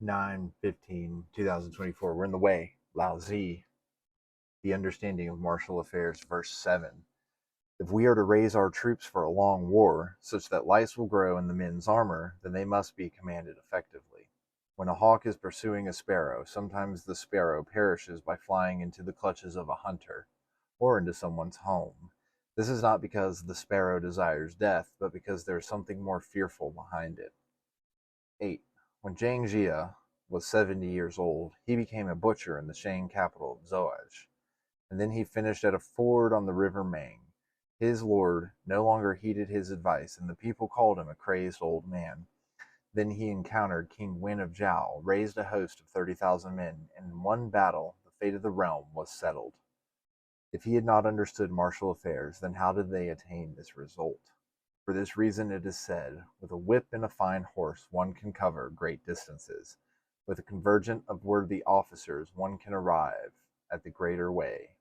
9/15/2024. We're in the Wei Liaozi, the understanding of martial affairs, verse 7. If we are to raise our troops for a long war, such that lice will grow in the men's armor, then they must be commanded effectively. When a hawk is pursuing a sparrow, sometimes the sparrow perishes by flying into the clutches of a hunter, or into someone's home. This is not because the sparrow desires death, but because there is something more fearful behind it. 8. When Zhang Jia was 70 years old, he became a butcher in the Shang capital of Zhuaj, and then he finished at a ford on the river Mang. His lord no longer heeded his advice, and the people called him a crazed old man. Then he encountered King Wen of Zhao, raised a host of 30,000 men, and in one battle the fate of the realm was settled. If he had not understood martial affairs, then how did they attain this result? For this reason it is said, with a whip and a fine horse one can cover great distances. With a convergence of worthy officers one can arrive at the greater way.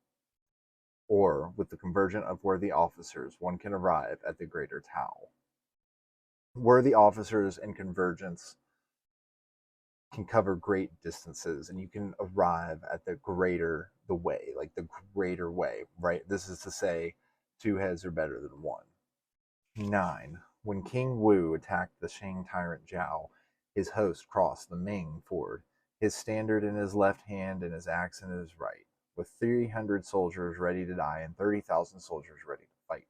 Or, with the convergence of worthy officers one can arrive at the greater Tao. Worthy officers and convergence can cover great distances, and you can arrive at the way, like the greater way, right? This is to say, two heads are better than one. 9. When King Wu attacked the Shang tyrant Zhao, his host crossed the Ming ford, his standard in his left hand and his axe in his right, with 300 soldiers ready to die and 30,000 soldiers ready to fight.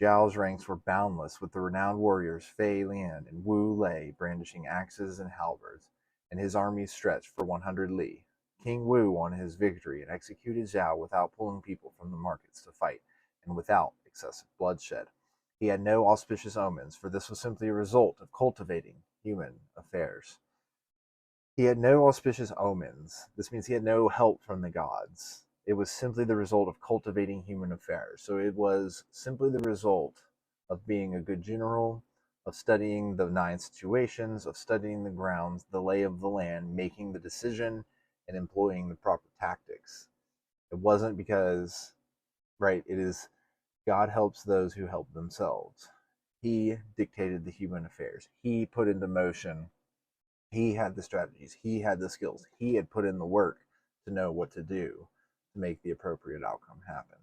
Zhao's ranks were boundless, with the renowned warriors Fei Lian and Wu Lei brandishing axes and halberds, and his armies stretched for 100 li. King Wu won his victory and executed Zhao without pulling people from the markets to fight, and without excessive bloodshed. He had no auspicious omens, for this was simply a result of cultivating human affairs. He had no auspicious omens. This means he had no help from the gods. It was simply the result of cultivating human affairs. So it was simply the result of being a good general, of studying the 9 situations, of studying the grounds, the lay of the land, making the decision, and employing the proper tactics. It wasn't because, right, it is God helps those who help themselves. He dictated the human affairs. He put into motion. He had the strategies. He had the skills. He had put in the work to know what to do to make the appropriate outcome happen.